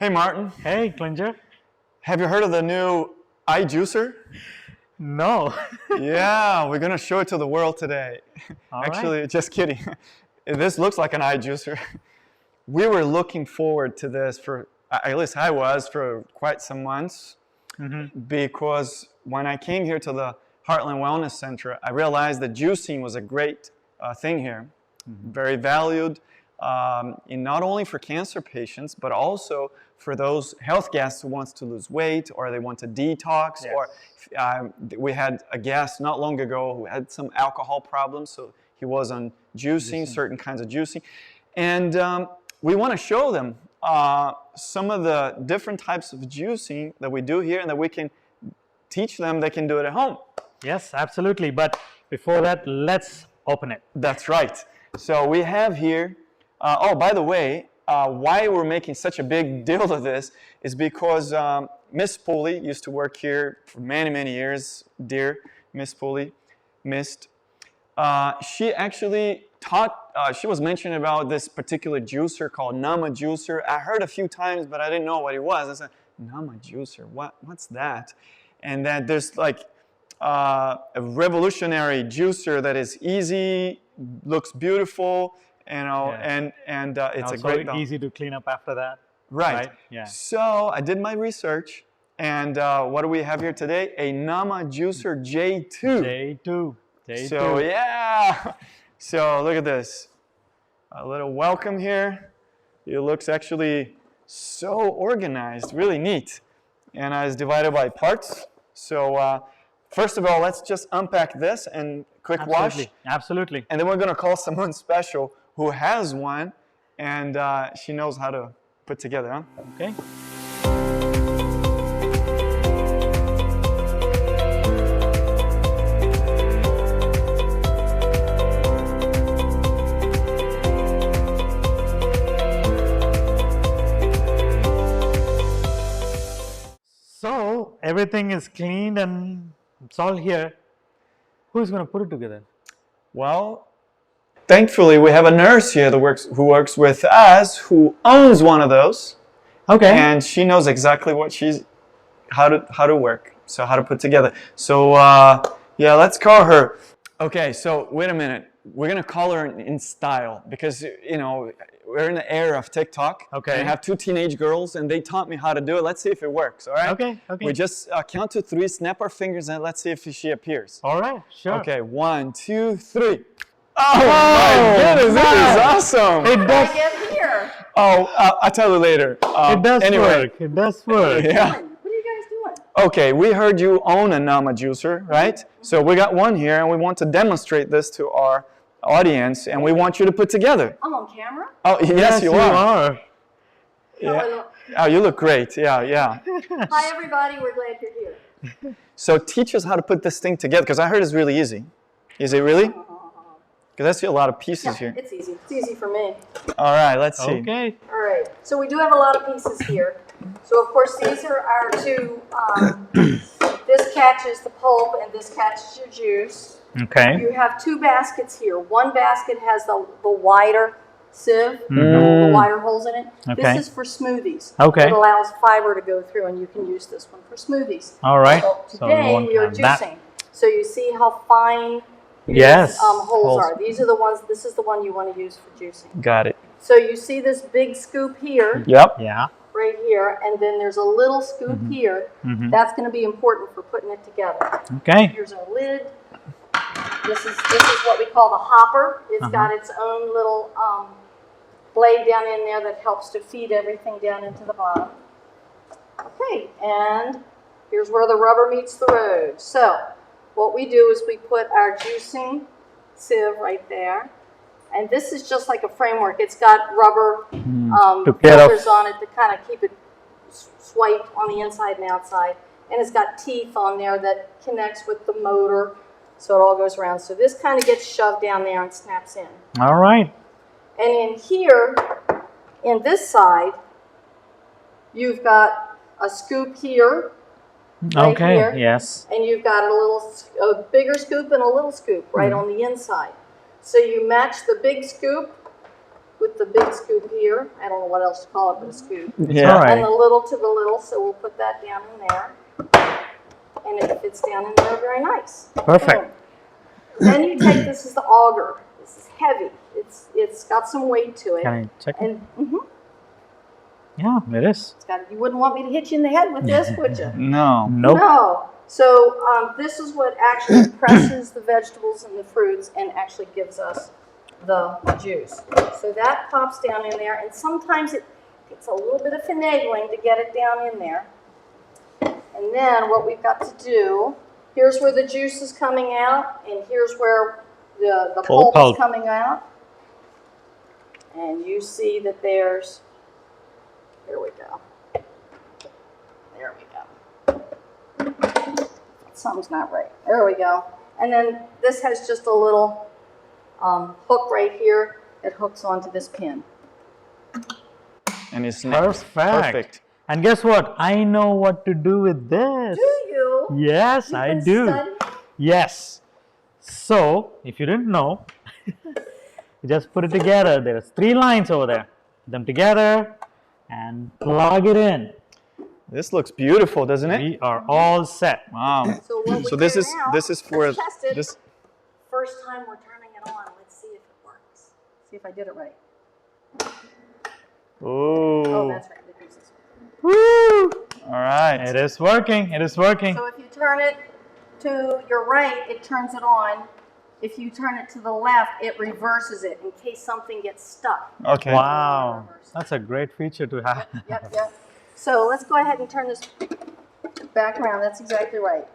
Hey Martin, Hey, Klinger. have you heard of the new eye juicer? No. Yeah, we're gonna show it to the world today. All Actually, right. just kidding. This looks like an eye juicer. We were looking forward to this for, at least I was, for quite some months. Because when I came here to the Heartland Wellness Center, I realized that juicing was a great thing here. Very valued, in not only for cancer patients, but also for those health guests who wants to lose weight or they want to detox. Yes. Or we had a guest not long ago who had some alcohol problems, so he was on juicing, certain kinds of juicing. And we want to show them some of the different types of juicing that we do here and that we can teach them they can do it at home. Yes, absolutely. But before that, let's open it. That's right. So we have here, oh, by the way, why we're making such a big deal of this is because Miss Pooley used to work here for many, many years. Dear Miss Pooley, missed. She actually taught, she was mentioning about this particular juicer called Nama Juicer. I heard a few times, but I didn't know what it was. I said, Nama Juicer, what's that? And that there's like a revolutionary juicer that is easy, looks beautiful, you know, and it's also a great dog. easy to clean up after that. Right. Yeah. So I did my research, and what do we have here today? A Nama Juicer J2. J2. So yeah. So look at this. A little welcome here. It looks actually so organized, really neat. And it's divided by parts. So first of all, let's just unpack this and quick wash. Absolutely. And then we're going to call someone special who has one, and she knows how to put together, huh? Okay. So everything is cleaned and it's all here. Who's going to put it together? Well, thankfully we have a nurse here that who works with us who owns one of those. Okay. And she knows exactly what how to work, so how to put together. So yeah, let's call her. Okay, so wait a minute. We're gonna call her in style because you know we're in the era of TikTok. Okay. And I have two teenage girls, and they taught me how to do it. Let's see if it works. All right. Okay. Okay. We just count to 3, snap our fingers, and let's see if she appears. All right. Sure. Okay. 1, 2, 3. Oh my goodness! This is awesome. It does. I get here. Oh, I'll tell you later. It does work. It does work. Yeah. What are you guys doing? Okay, we heard you own a Nama juicer, right? So we got one here, and we want to demonstrate this to our audience, and we want you to put together. I'm on camera. Oh, yes, you are. Yeah. Oh, you look great. Yeah, yeah. Hi, everybody. We're glad you're here. So teach us how to put this thing together, because I heard it's really easy. Is it really? Because I see a lot of pieces here. It's easy. It's easy for me. All right, let's see. Okay. All right. So we do have a lot of pieces here. So, of course, these are our two. This catches the pulp, and this catches your juice. Okay. You have two baskets here. One basket has the wider sieve, the wider holes in it. Okay. This is for smoothies. Okay. It allows fiber to go through, and you can use this one for smoothies. All right. So today we are juicing. So you see how fine these holes are. These are the ones. This is the one you want to use for juicing. Got it. So you see this big scoop here. Yep. Yeah. Right here, and then there's a little scoop here. That's going to be important for putting it together. Okay. Here's our lid. This is what we call the hopper. It's got its own little blade down in there that helps to feed everything down into the bottom. Okay, and here's where the rubber meets the road. So what we do is we put our juicing sieve right there. And this is just like a framework. It's got rubber filters on it to kind of keep it swiped on the inside and outside. And it's got teeth on there that connects with the motor, so it all goes around. So this kind of gets shoved down there and snaps in. All right. And in here, in this side, you've got a scoop here. Right here, yes. And you've got a bigger scoop and a little scoop right on the inside. So you match the big scoop with the big scoop here. I don't know what else to call it but a scoop. Yeah. All right. And the little to the little, so we'll put that down in there. And it fits down in there very nice. Perfect. Boom. Then you take, this is the auger. This is heavy. It's got some weight to it. Can I check it? And Yeah, it is. it's got, you wouldn't want me to hit you in the head with this, would you? No. Nope. No. So this is what actually presses the vegetables and the fruits and actually gives us the juice. So that pops down in there, and sometimes it takes a little bit of finagling to get it down in there. And then what we've got to do, here's where the juice is coming out, and here's where the pulp is coming out. And you see that there's, here we go. There we go. Something's not right. There we go. And then this has just a little hook right here that hooks onto this pin. And it's snapped. Perfect. And guess what? I know what to do with this. Do you? Yes, You've I been do. studying? Yes. So, if you didn't know, you just put it together. There's 3 lines over there. Put them together and plug it in. This looks beautiful, doesn't it? We are all set. Wow. So, what we So this do is now, this is for let's test it. this. First time we're turning it on. Let's see if it works. See if I did it right. Oh, Oh. that's right. It is this way. Woo! All right. It is working. It is working. So if you turn it to your right, it turns it on. If you turn it to the left, it reverses it in case something gets stuck. Okay. Wow. That's a great feature to have. Yep. So let's go ahead and turn this back around. That's exactly right.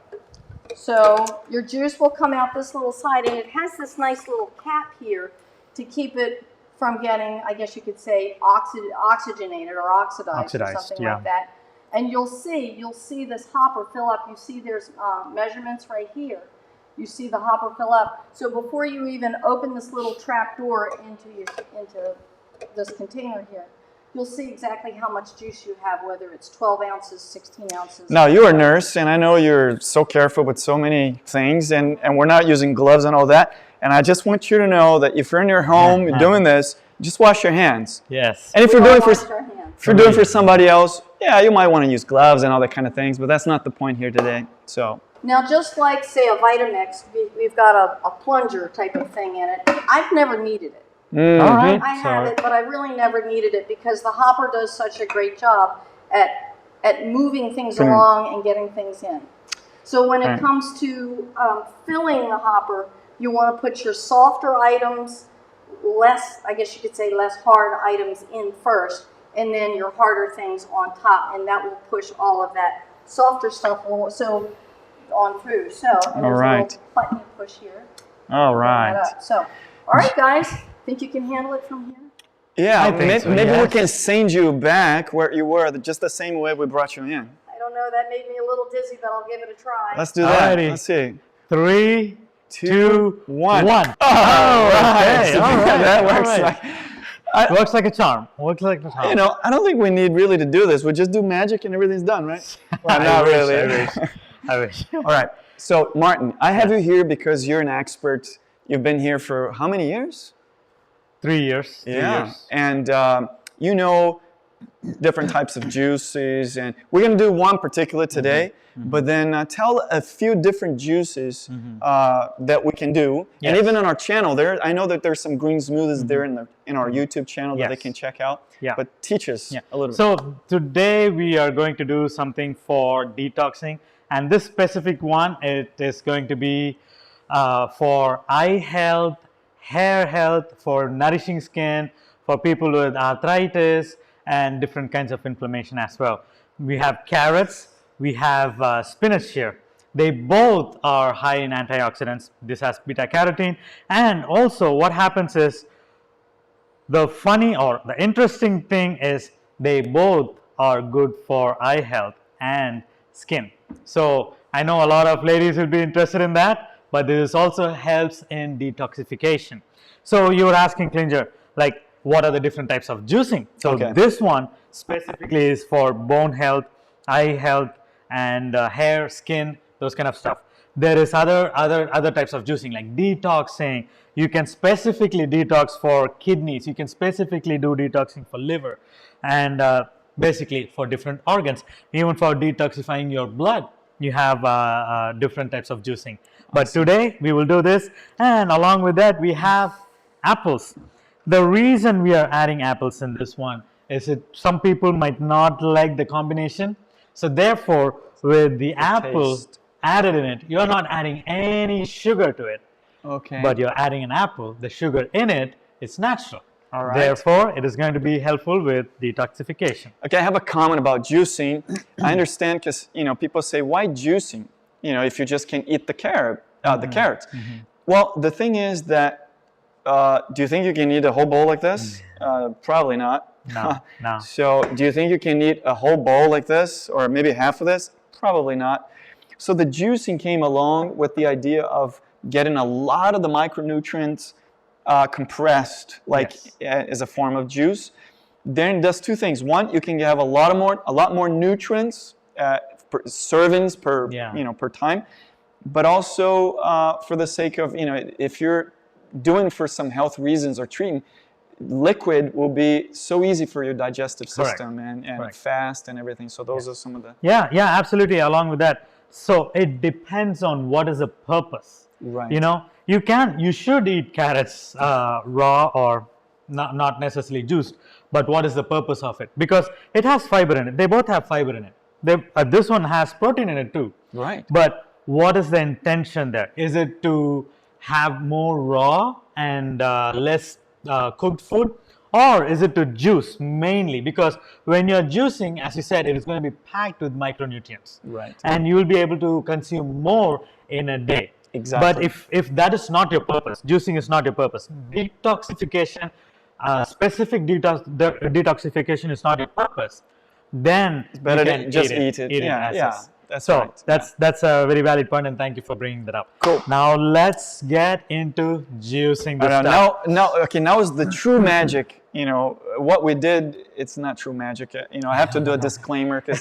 So your juice will come out this little side, and it has this nice little cap here to keep it from getting, I guess you could say, oxygenated or oxidized or something like that. And you'll see this hopper fill up. You see there's measurements right here. You see the hopper fill up. So before you even open this little trap door into this container here, you'll see exactly how much juice you have, whether it's 12 ounces, 16 ounces. Now, you're a nurse, and I know you're so careful with so many things, and we're not using gloves and all that. And I just want you to know that if you're in your home you're doing this, just wash your hands. Yes. And if you're doing for somebody else, yeah, you might want to use gloves and all that kind of things, but that's not the point here today. So. Now, just like, say, a Vitamix, we've got a plunger type of thing in it. I've never needed it. Mm-hmm. All right. I have it, but I really never needed it because the hopper does such a great job at moving things along and getting things in. So when it comes to filling the hopper, you want to put your softer items, I guess you could say less hard items in first, and then your harder things on top, and that will push all of that softer stuff on through. So there's a little button you push here. All right. So, all right, guys, think you can handle it from here? Yeah, maybe yes. we can send you back where you were, just the same way we brought you in. I don't know. That made me a little dizzy, but I'll give it a try. Let's do that. Alrighty. Let's see. 3, 2, 1. Oh, Okay, right. all right. That works. All right. Works like a charm. Works like a charm. You know, I don't think we need really to do this. We just do magic and everything's done, right? Well, I not wish, really. I wish. All right. So, Martin, I have you here because you're an expert. You've been here for how many years? 3 years. 3 years. And you know different types of juices, and we're going to do one particular today, but then tell a few different juices that we can do. Yes. And even on our channel there, I know that there's some green smoothies there in our YouTube channel that they can check out. Yeah. But teach us a little bit. So today we are going to do something for detoxing, and this specific one, it is going to be for eye health, hair health, for nourishing skin, for people with arthritis and different kinds of inflammation as well. We have carrots, we have spinach here. They both are high in antioxidants. This has beta carotene, and also what happens is the interesting thing is they both are good for eye health and skin. So I know a lot of ladies will be interested in that, but this also helps in detoxification. So you were asking, Klinger, like what are the different types of juicing? So this one specifically is for bone health, eye health, and hair, skin, those kind of stuff. there is other types of juicing like detoxing. You can specifically detox for kidneys. You can specifically do detoxing for liver, and basically for different organs. Even for detoxifying your blood, you have different types of juicing. But today we will do this, and along with that we have apples. The reason we are adding apples in this one is that some people might not like the combination. So therefore, with the apple taste. added in it, you're not adding any sugar to it. Okay. But you're adding an apple. The sugar in it is natural. All right. Therefore, it is going to be helpful with detoxification. Okay, I have a comment about juicing. I understand because people say, why juicing? If you just can eat the carrots. Well, the thing is that do you think you can eat a whole bowl like this? Probably not. No, no. So do you think you can eat a whole bowl like this or maybe half of this? Probably not. So the juicing came along with the idea of getting a lot of the micronutrients compressed as a form of juice. Then it does two things. One, you can have a lot more nutrients, servings per time, but also for the sake of if you're doing for some health reasons or treating, liquid will be so easy for your digestive system and fast and everything. So those are some of the yeah, absolutely. Along with that, so it depends on what is the purpose. Right. You should eat carrots raw or not necessarily juiced, but what is the purpose of it? Because it has fiber in it. They both have fiber in it. This one has protein in it too. Right. But what is the intention there? Is it to have more raw and less cooked food, or is it to juice mainly? Because when you're juicing, as you said, it is going to be packed with micronutrients. Right. And you will be able to consume more in a day. Exactly. But if that is not your purpose, juicing is not your purpose, detoxification, specific detoxification is not your purpose, then It's better you to can just eat it. That's So right. that's a very valid point, and thank you for bringing that up. Cool. Now let's get into juicing the stuff. Now is the true magic. What we did, it's not true magic. I have to do a disclaimer because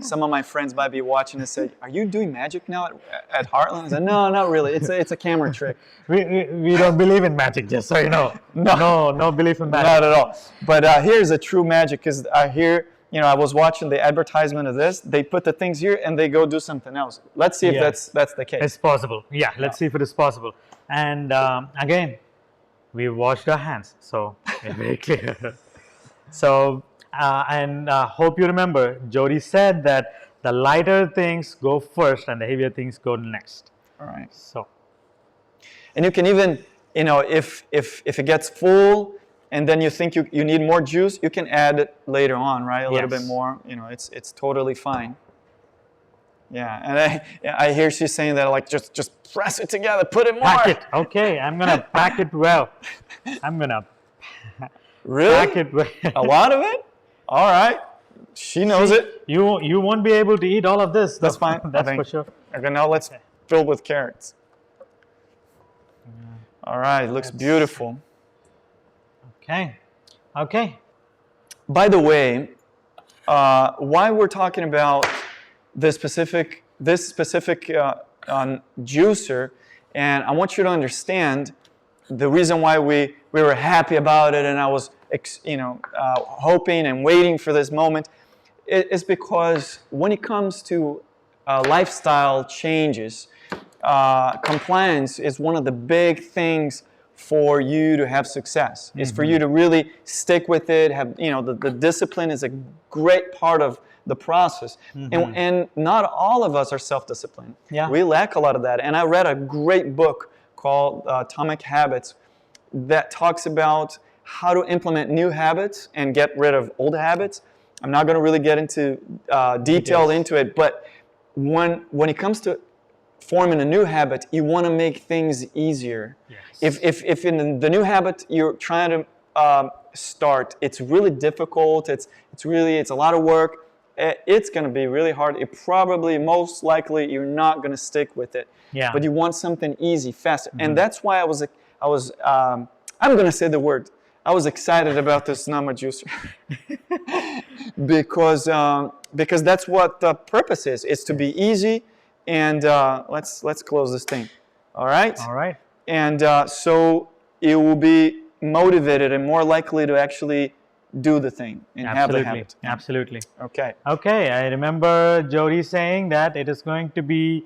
some of my friends might be watching and say, "Are you doing magic now at Heartland?" I said, "No, not really. It's a camera trick." We don't believe in magic, just so you know. No belief in magic. Not at all. But here's a true magic because I hear. I was watching the advertisement of this. They put the things here and they go do something else. Let's see if that's the case. It's possible. Yeah, let's see if it is possible. And again, we washed our hands, so we're very clear. So, hope you remember, Jody said that the lighter things go first and the heavier things go next. All right. So, and you can even, if it gets full, and then you think you need more juice, you can add it later on, right? A little bit more. It's totally fine. Yeah, and I hear she's saying that just press it together, put it more. pack it. Okay, I'm gonna pack it well. I'm gonna really pack it well. A lot of it. All right, she knows it. You won't be able to eat all of this. That's fine. That's for sure. Okay, now let's fill with carrots. All right, looks beautiful. Okay. By the way, why we're talking about this specific juicer, and I want you to understand the reason why we were happy about it, and I was hoping and waiting for this moment, is because when it comes to lifestyle changes, compliance is one of the big things for you to have success. Is for you to really stick with it. Have the discipline is a great part of the process, and not all of us are self-disciplined. Yeah. We lack a lot of that. And I read a great book called Atomic Habits that talks about how to implement new habits and get rid of old habits. I'm not going to really get into detail into it, but when it comes to forming a new habit, you want to make things easier. Yes. If in the new habit you're trying to start, it's really difficult. It's a lot of work. It's going to be really hard. Most likely you're not going to stick with it. Yeah. But you want something easy, faster, and that's why I was I'm going to say the word. I was excited about this Nama juicer because that's what the purpose is. It's to be easy. and let's close this thing. All right. All right. And so it will be motivated and more likely to actually do the thing and have the habit. Absolutely. Okay. Okay, I remember Jody saying that it is going to be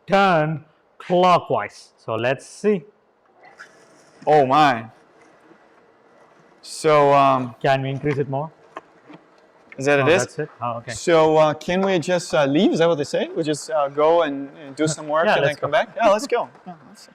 turned clockwise. So let's see. Oh my. So Can we increase it more? is that Oh, it is? that's it. Oh, okay. So can we just leave? Is that what they say? We just go and do some work Yeah, and then let's come go. back? Yeah, let's go. Yeah, let's see.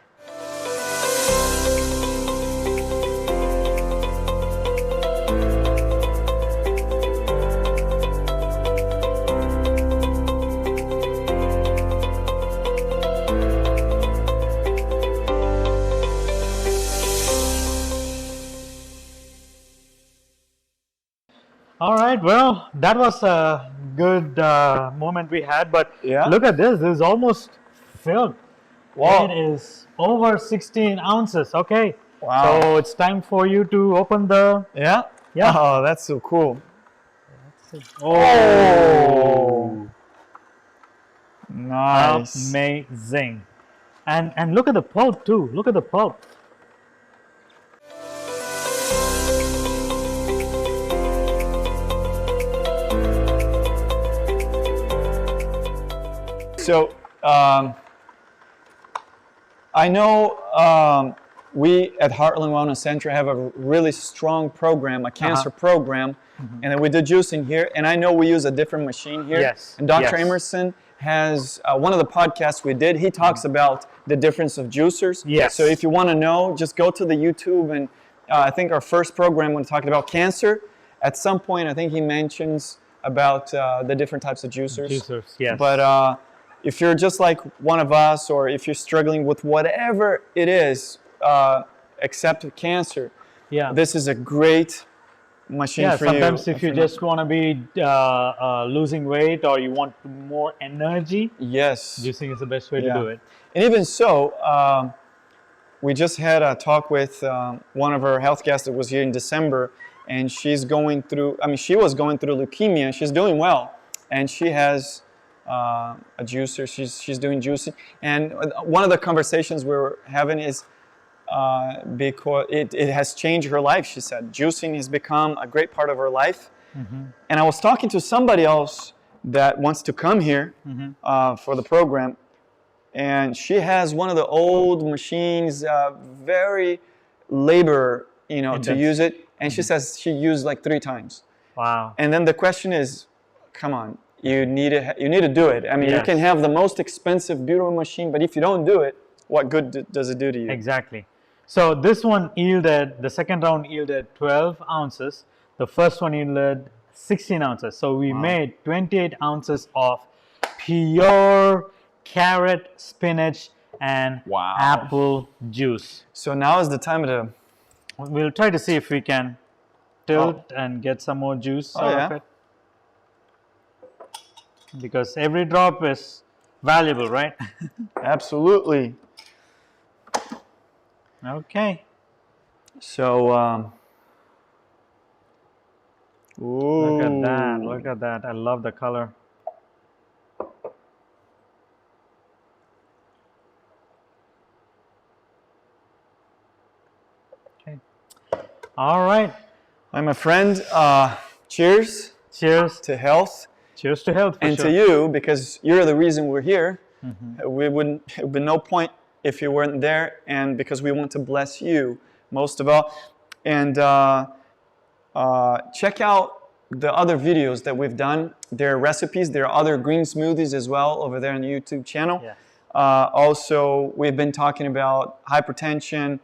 All right, well, that was a good moment we had, but Yeah. look at this. This is almost filled. Wow. It is over 16 ounces. Okay. Wow. So it's time for you to open the. Yeah? Yeah. Oh, that's so cool. Oh, Nice. amazing. And look at the pulp too. Look at the pulp. So I know we at Heartland Wellness Center have a really strong program, a cancer program, and then we do juicing here. And I know we use a different machine here. Yes. And Dr. Yes. Emerson has one of the podcasts we did. He talks about the difference of juicers. Yes. So if you want to know, just go to the YouTube and I think our first program when talking about cancer. At some point, I think he mentions about the different types of juicers. Juicers, yes. But if you're just like one of us, or if you're struggling with whatever it is, except cancer, Yeah. this is a great machine Yeah, for you. sometimes if you just want to be losing weight or you want more energy, Yes. juicing is the best way Yeah. to do it. And even so, we just had a talk with one of our health guests that was here in December, and she's going through, she was going through leukemia. She's doing well, and she has a juicer. She's doing juicing. And one of the conversations we were having is because it has changed her life, she said. Juicing has become a great part of her life. And I was talking to somebody else that wants to come here for the program, and she has one of the old machines, very labor, to Intense. use it, and she says she used like 3 times. Wow. And then the question is, come on, you need to do it. You Yes. can have the most expensive, beautiful machine, but if you don't do it, what good does it do to you? Exactly. So this one yielded, the second round yielded 12 ounces. The first one yielded 16 ounces. So we made 28 ounces of pure carrot, spinach, and Wow. apple juice. So now is the time to. We'll try to see if we can tilt and get some more juice out of yeah. it. Because every drop is valuable, right? Absolutely. Okay. So, ooh. Look at that. Look at that. I love the color. Okay. All right. Hi, my friend. Cheers Cheers. to health Cheers to health. For and sure. to you, because you're the reason we're here. It would be no point if you weren't there, and because we want to bless you most of all. And check out the other videos that we've done. There are recipes. There are other green smoothies as well over there on the YouTube channel. Yes. Also, we've been talking about hypertension,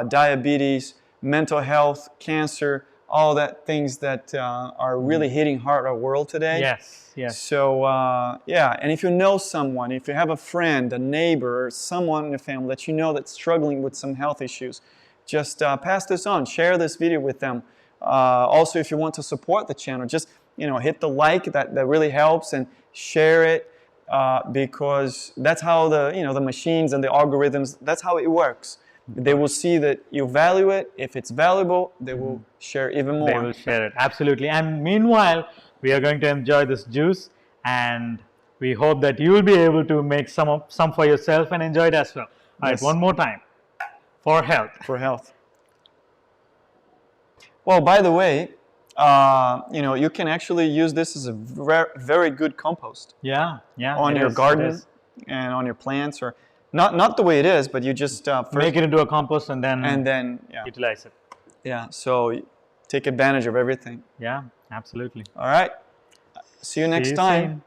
diabetes, mental health, cancer, all that things that are really hitting hard our world today. Yes. Yes. So, yeah, and if you know someone, if you have a friend, a neighbor, or someone in the family that you know that's struggling with some health issues, just pass this on, share this video with them. Also, if you want to support the channel, just hit the like, that really helps, and share it because that's how the machines and the algorithms, that's how it works. They will see that you value it. If it's valuable, they will share even more. They will share it. Absolutely. And meanwhile, we are going to enjoy this juice and We hope that you will be able to make some for yourself and enjoy it as well. All right, Yes. one more time. For health. For health. Well, by the way, you can actually use this as a very good compost Yeah, on your garden and on your plants, or not the way it is, but you just first make it into a compost and then utilize it. yeah. So take advantage of everything. Yeah, absolutely. All right. See you next See you time. soon.